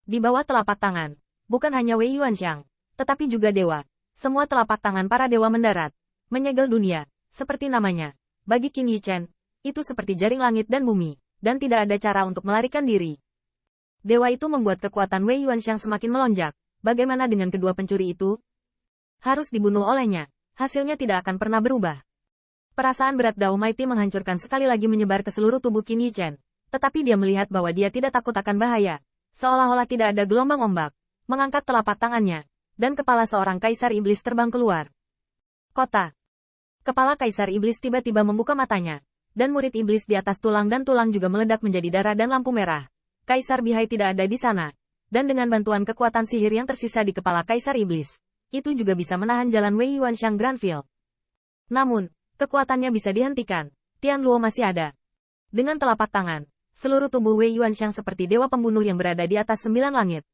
Di bawah telapak tangan, bukan hanya Wei Yuanxiang, tetapi juga dewa. Semua telapak tangan para dewa mendarat, menyegel dunia, seperti namanya. Bagi Qin Yichen, itu seperti jaring langit dan bumi, dan tidak ada cara untuk melarikan diri. Dewa itu membuat kekuatan Wei Yuanxiang semakin melonjak. Bagaimana dengan kedua pencuri itu? Harus dibunuh olehnya. Hasilnya tidak akan pernah berubah. Perasaan berat Dao Mighty menghancurkan sekali lagi menyebar ke seluruh tubuh Qin Yichen. Tetapi dia melihat bahwa dia tidak takut akan bahaya. Seolah-olah tidak ada gelombang ombak. Mengangkat telapak tangannya. Dan kepala seorang kaisar iblis terbang keluar. Kota. Kepala kaisar iblis tiba-tiba membuka matanya. Dan murid iblis di atas tulang dan tulang juga meledak menjadi darah dan lampu merah. Kaisar Bihai tidak ada di sana. Dan dengan bantuan kekuatan sihir yang tersisa di kepala kaisar iblis, itu juga bisa menahan jalan Wei Yuanxiang Grandfield. Namun, kekuatannya bisa dihentikan. Tian Luo masih ada. Dengan telapak tangan, seluruh tubuh Wei Yuanxiang seperti dewa pembunuh yang berada di atas 9 langit.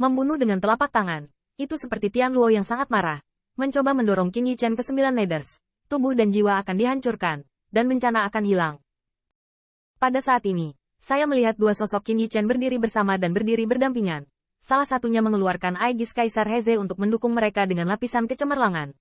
Membunuh dengan telapak tangan, itu seperti Tian Luo yang sangat marah. Mencoba mendorong Qin Yichen ke 9 ladders. Tubuh dan jiwa akan dihancurkan, dan bencana akan hilang. Pada saat ini, saya melihat dua sosok Qin Yichen berdiri bersama dan berdiri berdampingan. Salah satunya mengeluarkan Aegis Kaisar Heze untuk mendukung mereka dengan lapisan kecemerlangan.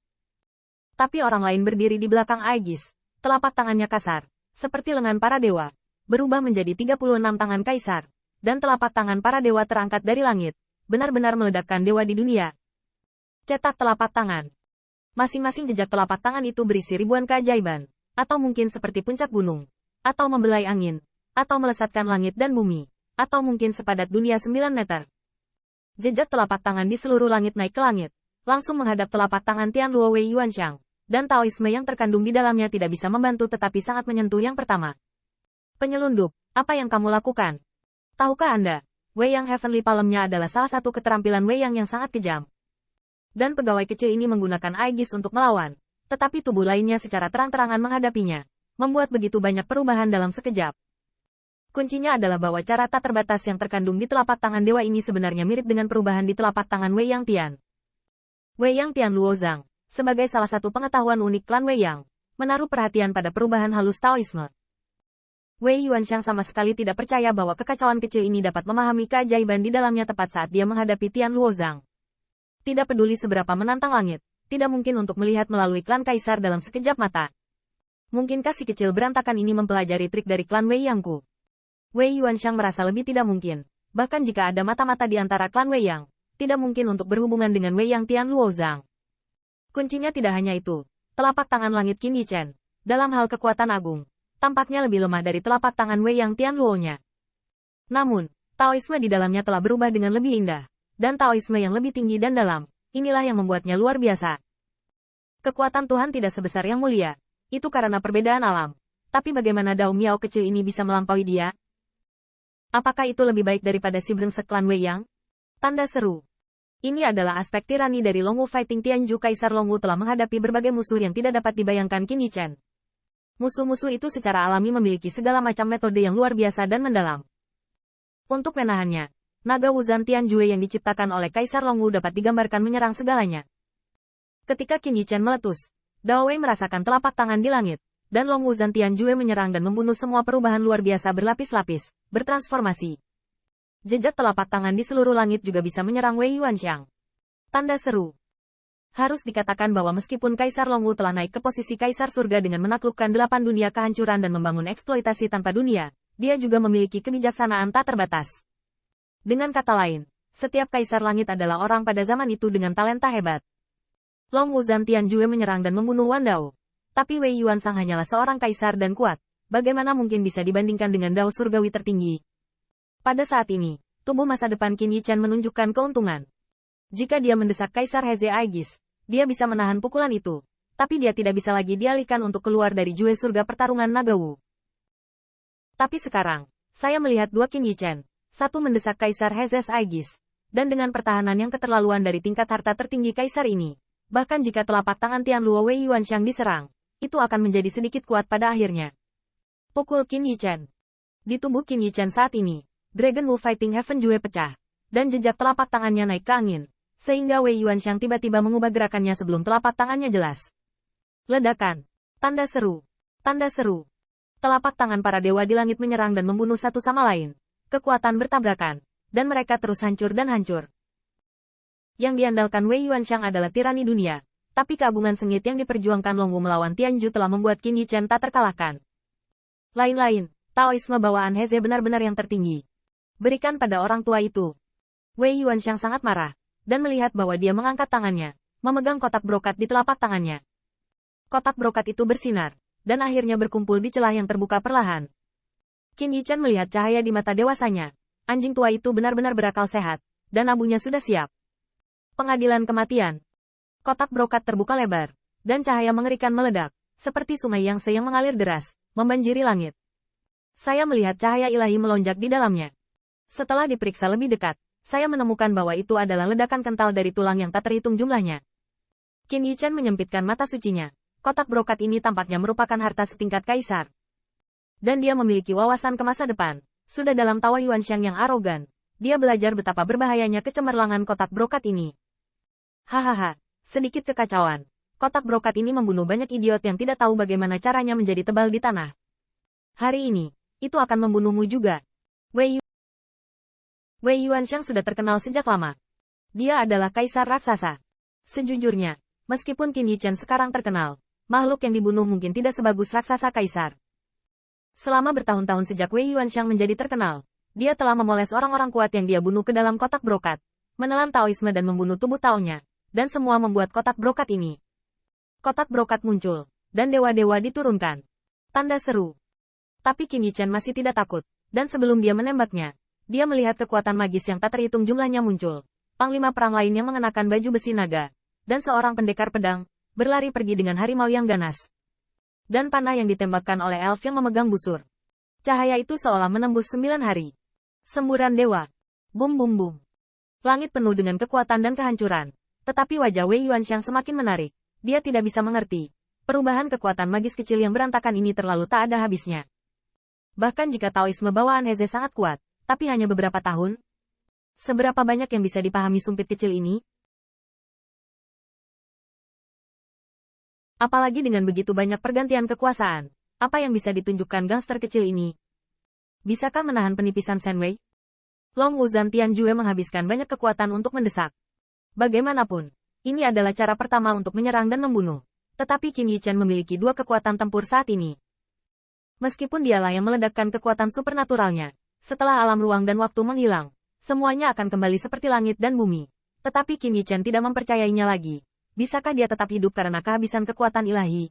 Tapi orang lain berdiri di belakang Aegis. Telapak tangannya kasar, seperti lengan para dewa, berubah menjadi 36 tangan kaisar. Dan telapak tangan para dewa terangkat dari langit, benar-benar meledakkan dewa di dunia. Cetak telapak tangan. Masing-masing jejak telapak tangan itu berisi ribuan keajaiban, atau mungkin seperti puncak gunung, atau membelai angin, atau melesatkan langit dan bumi, atau mungkin sepadat dunia 9 meter. Jejak telapak tangan di seluruh langit naik ke langit, langsung menghadap telapak tangan Tian Luo Wei Yuanxiang, dan Taoisme yang terkandung di dalamnya tidak bisa membantu tetapi sangat menyentuh yang pertama. Penyelundup, apa yang kamu lakukan? Tahukah Anda, Wei Yang Heavenly Palm-nya adalah salah satu keterampilan Wei Yang sangat kejam. Dan pegawai kecil ini menggunakan Aegis untuk melawan, tetapi tubuh lainnya secara terang-terangan menghadapinya, membuat begitu banyak perubahan dalam sekejap. Kuncinya adalah bahwa cara tak terbatas yang terkandung di telapak tangan dewa ini sebenarnya mirip dengan perubahan di telapak tangan Wei Yang Tian. Wei Yang Tian Luo Zhang, sebagai salah satu pengetahuan unik klan Wei Yang, menaruh perhatian pada perubahan halus Taoisme. Wei Yuanxiang sama sekali tidak percaya bahwa kekacauan kecil ini dapat memahami keajaiban di dalamnya tepat saat dia menghadapi Tian Luo Zhang. Tidak peduli seberapa menantang langit, tidak mungkin untuk melihat melalui klan kaisar dalam sekejap mata. Mungkinkah si kecil berantakan ini mempelajari trik dari klan Wei Yangku? Wei Yuanxiang merasa lebih tidak mungkin. Bahkan jika ada mata-mata di antara klan Wei Yang, tidak mungkin untuk berhubungan dengan Wei Yang Tian Luo Zhang. Kuncinya tidak hanya itu. Telapak tangan langit Qin Yichen, dalam hal kekuatan agung, tampaknya lebih lemah dari telapak tangan Wei Yang Tian Luo-nya. Namun, Taoisme di dalamnya telah berubah dengan lebih indah. Dan Taoisme yang lebih tinggi dan dalam, inilah yang membuatnya luar biasa. Kekuatan Tuhan tidak sebesar yang mulia. Itu karena perbedaan alam. Tapi bagaimana Dao Miao kecil ini bisa melampaui dia? Apakah itu lebih baik daripada si brengsek klan Wei Yang? Tanda seru. Ini adalah aspek tirani dari Longwu Fighting Tianju. Kaisar Longwu telah menghadapi berbagai musuh yang tidak dapat dibayangkan Qin Yichen. Musuh-musuh itu secara alami memiliki segala macam metode yang luar biasa dan mendalam. Untuk menahannya, naga Wuzan Tianjue yang diciptakan oleh Kaisar Longwu dapat digambarkan menyerang segalanya. Ketika Qin Yichen meletus, Dao Wei merasakan telapak tangan di langit, dan Long Wuzan Tianjue menyerang dan membunuh semua perubahan luar biasa berlapis-lapis, bertransformasi. Jejak telapak tangan di seluruh langit juga bisa menyerang Wei Yuanxiang. Tanda seru. Harus dikatakan bahwa meskipun Kaisar Longwu telah naik ke posisi Kaisar Surga dengan menaklukkan 8 dunia kehancuran dan membangun eksploitasi tanpa dunia, dia juga memiliki kebijaksanaan tak terbatas. Dengan kata lain, setiap Kaisar Langit adalah orang pada zaman itu dengan talenta hebat. Long Wuzan Tianjue menyerang dan membunuh Wan Dao. Tapi Wei Yuanxiang hanyalah seorang kaisar dan kuat. Bagaimana mungkin bisa dibandingkan dengan Dao Surgawi tertinggi? Pada saat ini, tubuh masa depan Qin Yichen menunjukkan keuntungan. Jika dia mendesak Kaisar Heze Aegis, dia bisa menahan pukulan itu. Tapi dia tidak bisa lagi dialihkan untuk keluar dari Jue Surga pertarungan Nagawu. Tapi sekarang, saya melihat dua Qin Yichen. Satu mendesak Kaisar Heze Aegis. Dan dengan pertahanan yang keterlaluan dari tingkat harta tertinggi Kaisar ini. Bahkan jika telapak tangan Tian Luo Wei Yuanxiang diserang, itu akan menjadi sedikit kuat pada akhirnya. Pukul Qin Yichen. Di tubuh Qin Yichen saat ini, Dragon Wu Fighting Heaven Jue pecah, dan jejak telapak tangannya naik ke angin, sehingga Wei Yuanxiang tiba-tiba mengubah gerakannya sebelum telapak tangannya jelas. Ledakan. Tanda seru. Tanda seru. Telapak tangan para dewa di langit menyerang dan membunuh satu sama lain. Kekuatan bertabrakan. dan mereka terus hancur dan hancur. Yang diandalkan Wei Yuanxiang adalah tirani dunia, tapi keagungan sengit yang diperjuangkan Long Wu melawan Tianju telah membuat Qin Yichen tak terkalahkan. Lain-lain, Taoisme bawaan Heze benar-benar yang tertinggi. Berikan pada orang tua itu. Wei Yuanxiang sangat marah, dan melihat bahwa dia mengangkat tangannya, memegang kotak brokat di telapak tangannya. Kotak brokat itu bersinar, dan akhirnya berkumpul di celah yang terbuka perlahan. Qin Yichen melihat cahaya di mata dewasanya. Anjing tua itu benar-benar berakal sehat, dan abunya sudah siap. Pengadilan kematian. Kotak brokat terbuka lebar, dan cahaya mengerikan meledak, seperti sungai yang mengalir deras, membanjiri langit. Saya melihat cahaya ilahi melonjak di dalamnya. Setelah diperiksa lebih dekat, saya menemukan bahwa itu adalah ledakan kental dari tulang yang tak terhitung jumlahnya. Qin Yichen menyempitkan mata sucinya. Kotak brokat ini tampaknya merupakan harta setingkat kaisar. Dan dia memiliki wawasan ke masa depan. Sudah dalam tawa Yuanxiang yang arogan. Dia belajar betapa berbahayanya kecemerlangan kotak brokat ini. Hahaha, sedikit kekacauan. Kotak brokat ini membunuh banyak idiot yang tidak tahu bagaimana caranya menjadi tebal di tanah. Hari ini, itu akan membunuhmu juga. Wei Yuanxiang sudah terkenal sejak lama. Dia adalah kaisar raksasa. Sejujurnya, meskipun Qin Yichen sekarang terkenal, makhluk yang dibunuh mungkin tidak sebagus raksasa kaisar. Selama bertahun-tahun sejak Wei Yuanxiang menjadi terkenal, dia telah memoles orang-orang kuat yang dia bunuh ke dalam kotak brokat, menelan Taoisme dan membunuh tubuh Taonya, dan semua membuat kotak brokat ini. Kotak brokat muncul, dan dewa-dewa diturunkan. Tanda seru. Tapi Qin Yichen masih tidak takut, dan sebelum dia menembaknya, dia melihat kekuatan magis yang tak terhitung jumlahnya muncul. Panglima perang lainnya mengenakan baju besi naga, dan seorang pendekar pedang berlari pergi dengan harimau yang ganas. Dan panah yang ditembakkan oleh elf yang memegang busur. Cahaya itu seolah menembus 9 hari. Semburan dewa. Bum bum bum. Langit penuh dengan kekuatan dan kehancuran. Tetapi wajah Wei Yuanxiang semakin menarik. Dia tidak bisa mengerti. Perubahan kekuatan magis kecil yang berantakan ini terlalu tak ada habisnya. Bahkan jika Taoisme bawaan Heze sangat kuat, tapi hanya beberapa tahun. Seberapa banyak yang bisa dipahami sumpit kecil ini? Apalagi dengan begitu banyak pergantian kekuasaan, apa yang bisa ditunjukkan gangster kecil ini? Bisakah menahan penipisan Shen Wei? Long Wu Zhan Tianjue menghabiskan banyak kekuatan untuk mendesak. Bagaimanapun, ini adalah cara pertama untuk menyerang dan membunuh. Tetapi Qin Yichen memiliki 2 kekuatan tempur saat ini. Meskipun dialah yang meledakkan kekuatan supernaturalnya, setelah alam ruang dan waktu menghilang, semuanya akan kembali seperti langit dan bumi. Tetapi Qin Yichen tidak mempercayainya lagi. Bisakah dia tetap hidup karena kehabisan kekuatan ilahi?